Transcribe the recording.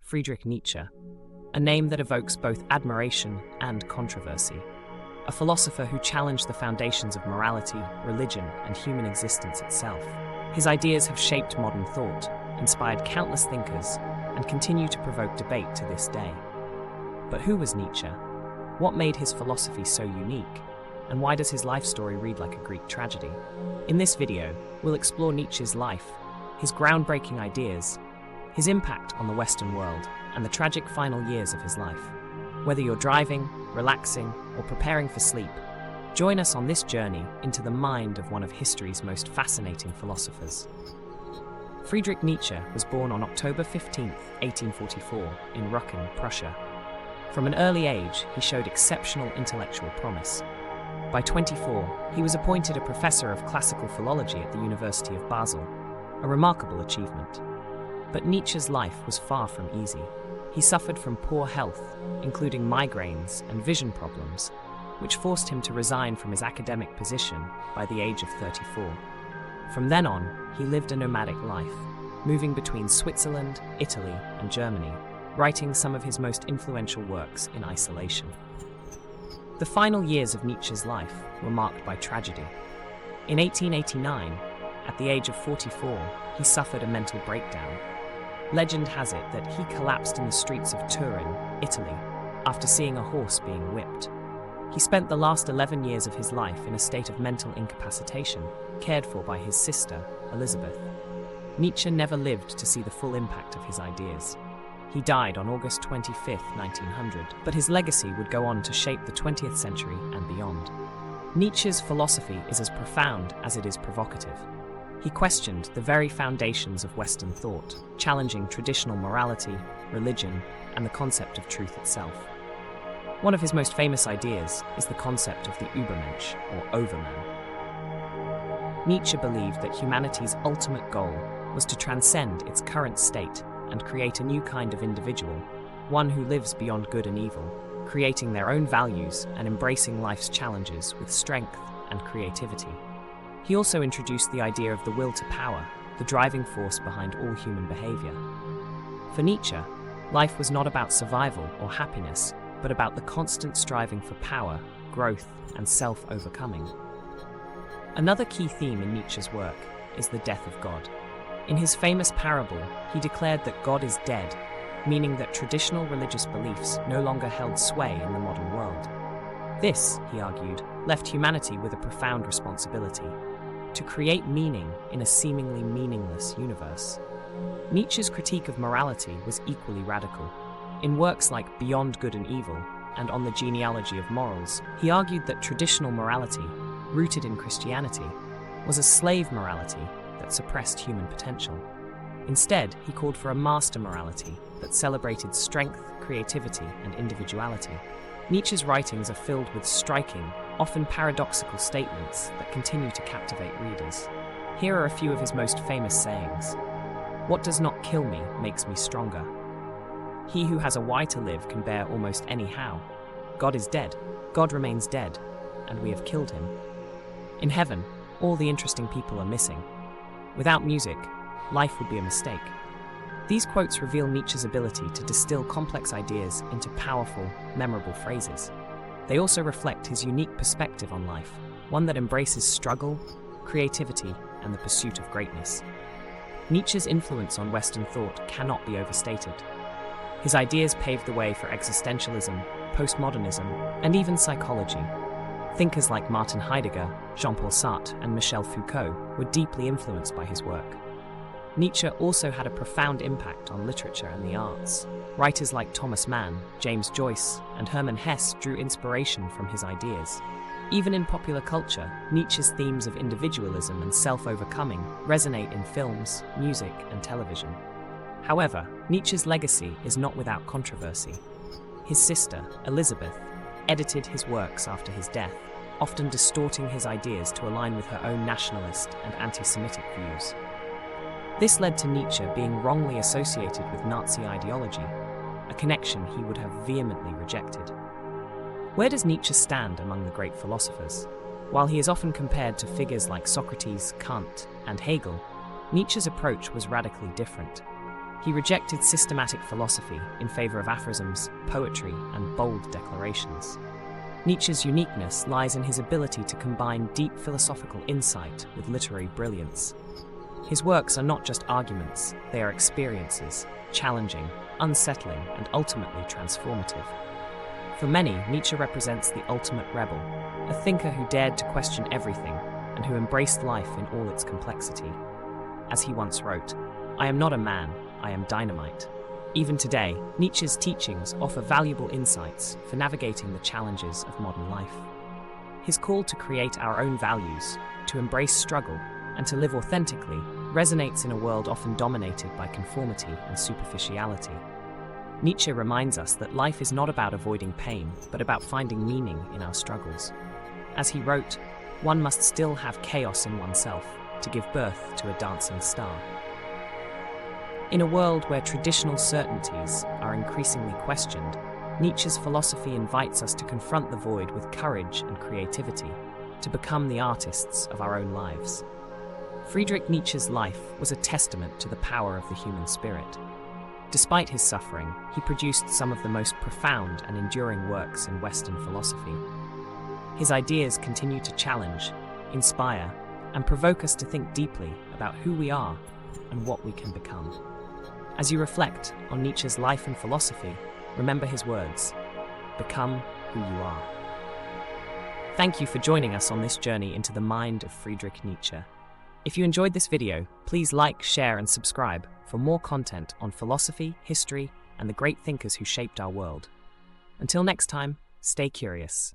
Friedrich Nietzsche, a name that evokes both admiration and controversy. A philosopher who challenged the foundations of morality, religion, and human existence itself. His ideas have shaped modern thought, inspired countless thinkers, and continue to provoke debate to this day. But who was Nietzsche? What made his philosophy so unique? And why does his life story read like a Greek tragedy? In this video, we'll explore Nietzsche's life, his groundbreaking ideas, his impact on the Western world, and the tragic final years of his life. Whether you're driving, relaxing, or preparing for sleep, join us on this journey into the mind of one of history's most fascinating philosophers. Friedrich Nietzsche was born on October 15, 1844, in Rücken, Prussia. From an early age, he showed exceptional intellectual promise. By 24, he was appointed a professor of classical philology at the University of Basel, a remarkable achievement. But Nietzsche's life was far from easy. He suffered from poor health, including migraines and vision problems, which forced him to resign from his academic position by the age of 34. From then on, he lived a nomadic life, moving between Switzerland, Italy, and Germany, writing some of his most influential works in isolation. The final years of Nietzsche's life were marked by tragedy. In 1889, at the age of 44, he suffered a mental breakdown. Legend has it that he collapsed in the streets of Turin, Italy, after seeing a horse being whipped. He spent the last 11 years of his life in a state of mental incapacitation, cared for by his sister, Elizabeth. Nietzsche never lived to see the full impact of his ideas. He died on August 25, 1900, but his legacy would go on to shape the 20th century and beyond. Nietzsche's philosophy is as profound as it is provocative. He questioned the very foundations of Western thought, challenging traditional morality, religion, and the concept of truth itself. One of his most famous ideas is the concept of the Übermensch, or Overman. Nietzsche believed that humanity's ultimate goal was to transcend its current state and create a new kind of individual, one who lives beyond good and evil, creating their own values and embracing life's challenges with strength and creativity. He also introduced the idea of the will to power, the driving force behind all human behavior. For Nietzsche, life was not about survival or happiness, but about the constant striving for power, growth, and self-overcoming. Another key theme in Nietzsche's work is the death of God. In his famous parable, he declared that God is dead, meaning that traditional religious beliefs no longer held sway in the modern world. This, he argued, left humanity with a profound responsibility: to create meaning in a seemingly meaningless universe. Nietzsche's critique of morality was equally radical. In works like Beyond Good and Evil and On the Genealogy of Morals, he argued that traditional morality, rooted in Christianity, was a slave morality that suppressed human potential. Instead, he called for a master morality that celebrated strength, creativity, and individuality. Nietzsche's writings are filled with striking, often paradoxical statements that continue to captivate readers. Here are a few of his most famous sayings. "What does not kill me makes me stronger. He who has a why to live can bear almost any how. God is dead, God remains dead, and we have killed him. In heaven, all the interesting people are missing. Without music, life would be a mistake." These quotes reveal Nietzsche's ability to distill complex ideas into powerful, memorable phrases. They also reflect his unique perspective on life, one that embraces struggle, creativity, and the pursuit of greatness. Nietzsche's influence on Western thought cannot be overstated. His ideas paved the way for existentialism, postmodernism, and even psychology. Thinkers like Martin Heidegger, Jean-Paul Sartre, and Michel Foucault were deeply influenced by his work. Nietzsche also had a profound impact on literature and the arts. Writers like Thomas Mann, James Joyce, and Hermann Hesse drew inspiration from his ideas. Even in popular culture, Nietzsche's themes of individualism and self-overcoming resonate in films, music, and television. However, Nietzsche's legacy is not without controversy. His sister, Elizabeth, edited his works after his death, often distorting his ideas to align with her own nationalist and anti-Semitic views. This led to Nietzsche being wrongly associated with Nazi ideology, a connection he would have vehemently rejected. Where does Nietzsche stand among the great philosophers? While he is often compared to figures like Socrates, Kant, and Hegel, Nietzsche's approach was radically different. He rejected systematic philosophy in favor of aphorisms, poetry, and bold declarations. Nietzsche's uniqueness lies in his ability to combine deep philosophical insight with literary brilliance. His works are not just arguments, they are experiences, challenging, unsettling, and ultimately transformative. For many, Nietzsche represents the ultimate rebel, a thinker who dared to question everything and who embraced life in all its complexity. As he once wrote, "I am not a man, I am dynamite." Even today, Nietzsche's teachings offer valuable insights for navigating the challenges of modern life. His call to create our own values, to embrace struggle, and to live authentically resonates in a world often dominated by conformity and superficiality. Nietzsche reminds us that life is not about avoiding pain, but about finding meaning in our struggles. As he wrote, "One must still have chaos in oneself to give birth to a dancing star." In a world where traditional certainties are increasingly questioned, Nietzsche's philosophy invites us to confront the void with courage and creativity, to become the artists of our own lives. Friedrich Nietzsche's life was a testament to the power of the human spirit. Despite his suffering, he produced some of the most profound and enduring works in Western philosophy. His ideas continue to challenge, inspire, and provoke us to think deeply about who we are and what we can become. As you reflect on Nietzsche's life and philosophy, remember his words, "Become who you are." Thank you for joining us on this journey into the mind of Friedrich Nietzsche. If you enjoyed this video, please like, share, and subscribe for more content on philosophy, history, and the great thinkers who shaped our world. Until next time, stay curious.